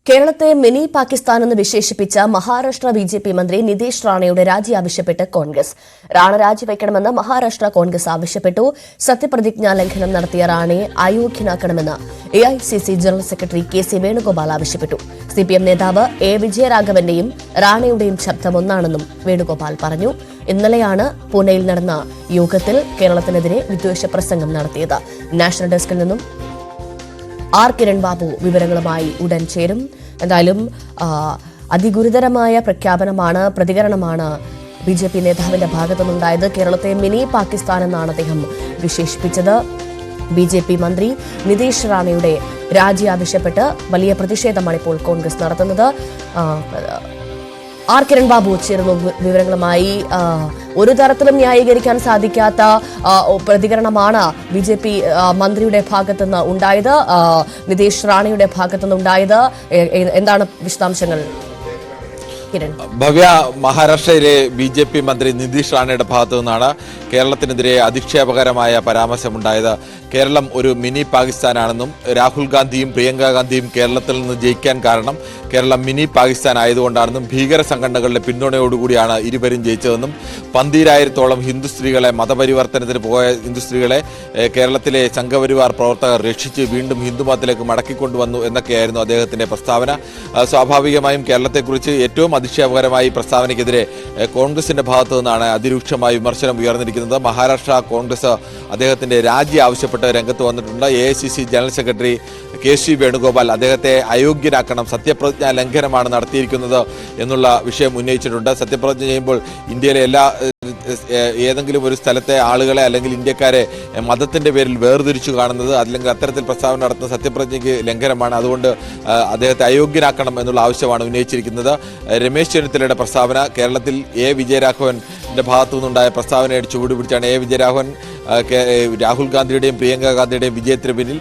കേരളത്തെ മിനി പാകിസ്ഥാൻ എന്ന് വിശേഷിപ്പിച്ച മഹാരാഷ്ട്ര ബിജെപി മന്ത്രി നിതീഷ് റാണയുടെ രാജി ആവശ്യപ്പെട്ട് കോൺഗ്രസ്. റാണ രാജിവെക്കണമെന്ന് മഹാരാഷ്ട്ര കോൺഗ്രസ് ആവശ്യപ്പെട്ടു. സത്യപ്രതിജ്ഞാ ലംഘനം നടത്തിയ റാണയെ അയോഗ്യനാക്കണമെന്ന് AICC general secretary K C. Venugopal ആവശ്യപ്പെട്ടു. സിപിഎം നേതാവ് എ വിജയരാഘവന്റെയും റാണയുടെയും ശബ്ദം ഒന്നാണെന്നും വേണുഗോപാൽ പറഞ്ഞു. ഇന്നലെയാണ് പൂനെയിൽ നടന്ന യോഗത്തിൽ കേരളത്തിനെതിരെ വിദ്വേഷ പ്രസംഗം നടത്തിയത്. നാഷണൽ ഡെസ്കിൽ നിന്നും ആർ കിരൺ ബാബു വിവരങ്ങളുമായി ഉടൻ ചേരും. എന്തായാലും അതിഗുരുതരമായ പ്രതികരണമാണ് ബിജെപി നേതാവിന്റെ ഭാഗത്തുനിന്നുണ്ടായത്. കേരളത്തെ മിനി പാകിസ്ഥാൻ എന്നാണ് അദ്ദേഹം വിശേഷിപ്പിച്ചത്. ബിജെപി മന്ത്രി നിതീഷ് റാണയുടെ രാജി ആവശ്യപ്പെട്ട് വലിയ പ്രതിഷേധമാണ് ഇപ്പോൾ കോൺഗ്രസ് നടത്തുന്നത്. ആർ കിരൺ ബാബു ചേർന്നു വിവരങ്ങളുമായി. ഒരു തരത്തിലും ന്യായീകരിക്കാൻ സാധിക്കാത്ത പ്രതികരണമാണ് ബിജെപി മന്ത്രിയുടെ ഭാഗത്തുനിന്ന് ഉണ്ടായത്, നിതീഷ് റാണയുടെ ഭാഗത്തുനിന്ന് ഉണ്ടായത്. എന്താണ് വിശദാംശങ്ങൾ? ഭവ്യ, മഹാരാഷ്ട്രയിലെ ബിജെപി മന്ത്രി നിതീഷ് റാണയുടെ ഭാഗത്തു നിന്നാണ് കേരളത്തിനെതിരെ അധിക്ഷേപകരമായ പരാമർശമുണ്ടായത്. കേരളം ഒരു മിനി പാകിസ്ഥാനാണെന്നും രാഹുൽ ഗാന്ധിയും പ്രിയങ്ക ഗാന്ധിയും കേരളത്തിൽ നിന്ന് ജയിക്കാൻ കാരണം കേരളം മിനി പാകിസ്ഥാൻ ആയതുകൊണ്ടാണെന്നും ഭീകര സംഘടനകളുടെ പിന്തുണയോടുകൂടിയാണ് ഇരുവരും ജയിച്ചതെന്നും 12,000-ഓളം ഹിന്ദു സ്ത്രീകളെ മതപരിവർത്തനത്തിന് പോയ ഹിന്ദു സ്ത്രീകളെ കേരളത്തിലെ സംഘപരിവാർ പ്രവർത്തകർ രക്ഷിച്ച് വീണ്ടും ഹിന്ദുമതത്തിലേക്ക് മടക്കിക്കൊണ്ടുവന്നു എന്നൊക്കെയായിരുന്നു അദ്ദേഹത്തിന്റെ പ്രസ്താവന. സ്വാഭാവികമായും കേരളത്തെക്കുറിച്ച് ഏറ്റവും അധിക്ഷേപകരമായി പ്രസ്താവനയ്ക്കെതിരെ കോൺഗ്രസിന്റെ ഭാഗത്തു നിന്നാണ് അതിരൂക്ഷമായ വിമർശനം ഉയർന്നിരിക്കുന്നത്. മഹാരാഷ്ട്ര കോൺഗ്രസ് അദ്ദേഹത്തിന്റെ രാജി ആവശ്യപ്പെട്ട് രംഗത്ത് വന്നിട്ടുണ്ട്. AICC general secretary K C. Venugopal അദ്ദേഹത്തെ അയോഗ്യനാക്കണം, സത്യപ്രതിജ്ഞാ ലംഘനമാണ് നടത്തിയിരിക്കുന്നത് എന്നുള്ള വിഷയം ഉന്നയിച്ചിട്ടുണ്ട്. സത്യപ്രതിജ്ഞ ചെയ്യുമ്പോൾ ഇന്ത്യയിലെ ഏതെങ്കിലും ഒരു സ്ഥലത്തെ ആളുകളെ അല്ലെങ്കിൽ ഇന്ത്യക്കാരെ മതത്തിന്റെ പേരിൽ വേർതിരിച്ചു കാണുന്നത് അല്ലെങ്കിൽ അത്തരത്തിൽ പ്രസ്താവന നടത്തുന്ന സത്യപ്രതിജ്ഞയ്ക്ക് ലംഘനമാണ്. അതുകൊണ്ട് അദ്ദേഹത്തെ അയോഗ്യനാക്കണം എന്നുള്ള ആവശ്യമാണ് ഉന്നയിച്ചിരിക്കുന്നത്. രമേശ് ചെന്നിത്തലയുടെ പ്രസ്താവന, കേരളത്തിൽ എ വിജയരാഘവന്റെ ഭാഗത്തു നിന്നുണ്ടായ പ്രസ്താവനയുടെ ചുവട് പിടിച്ചാണ് എ വിജയരാഘവൻ രാഹുൽ ഗാന്ധിയുടെയും പ്രിയങ്ക ഗാന്ധിയുടെയും വിജയത്തിന് പിന്നിൽ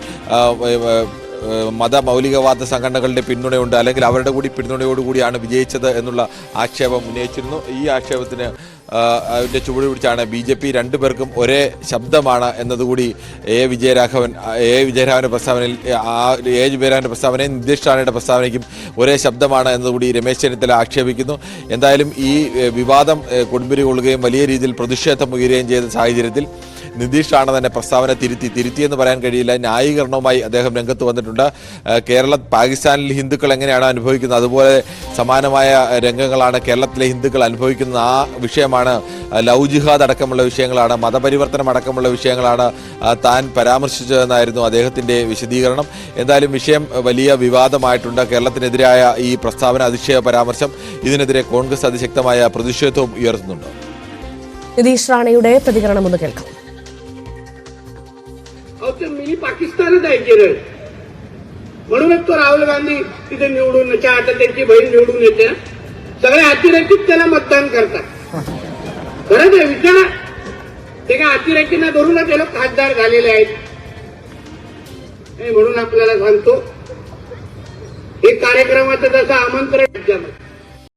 മതമൗലികവാദ സംഘടനകളുടെ പിന്തുണയുണ്ട്, അല്ലെങ്കിൽ അവരുടെ കൂടി പിന്തുണയോടുകൂടിയാണ് വിജയിച്ചത് എന്നുള്ള ആക്ഷേപം ഉന്നയിച്ചിരുന്നു. ഈ ആക്ഷേപത്തിന് അതിന്റെ ചുവട് പിടിച്ചാണ് ബിജെപി രണ്ടുപേർക്കും ഒരേ ശബ്ദമാണ് എന്നതുകൂടി എ വിജയരാഘവന്റെ പ്രസ്താവനയും നിതീഷ് റാണയുടെ പ്രസ്താവനയ്ക്കും ഒരേ ശബ്ദമാണ് എന്നതുകൂടി രമേശ് ചെന്നിത്തല ആക്ഷേപിക്കുന്നു. എന്തായാലും ഈ വിവാദം കൊടുമ്പിരി കൊള്ളുകയും വലിയ രീതിയിൽ പ്രതിഷേധം ഉയരുകയും ചെയ്ത സാഹചര്യത്തിൽ നിതീഷ് റാണ തന്നെ പ്രസ്താവന തിരുത്തിയെന്ന് പറയാൻ കഴിയില്ല. ന്യായീകരണവുമായി അദ്ദേഹം രംഗത്ത് വന്നിട്ടുണ്ട്. പാകിസ്ഥാനിൽ ഹിന്ദുക്കൾ എങ്ങനെയാണ് അനുഭവിക്കുന്നത്, അതുപോലെ സമാനമായ രംഗങ്ങളാണ് കേരളത്തിലെ ഹിന്ദുക്കൾ അനുഭവിക്കുന്നത്. ആ വിഷയമാണ് ലവ് ജിഹാദ് അടക്കമുള്ള വിഷയങ്ങളാണ്, മതപരിവർത്തനം അടക്കമുള്ള വിഷയങ്ങളാണ് താൻ പരാമർശിച്ചതെന്നായിരുന്നു അദ്ദേഹത്തിന്റെ വിശദീകരണം. എന്തായാലും വിഷയം വലിയ വിവാദമായിട്ടുണ്ട്. കേരളത്തിനെതിരായ ഈ പ്രസ്താവന, അധിക്ഷേപ പരാമർശം, ഇതിനെതിരെ കോൺഗ്രസ് അതിശക്തമായ പ്രതിഷേധവും उयर्ത്തുന്നുണ്ട്. നിതീഷ് റാണയുടെ പ്രതികരണം ഒന്ന് കേൾക്കാം. मिनी पाकिस्तानच आहे केरळ, म्हणूनच तो राहुल गांधी तिथे निवडून आता त्यांची बहीण निवडून येते. सगळे अतिरेकीच त्याला मतदान करतात. खरंच आहे, विचारा. ते काय अतिरेकींना धरूनच हे लोक खासदार झालेले आहेत. म्हणून आपल्याला सांगतो, हे कार्यक्रमाचं जसं आमंत्रण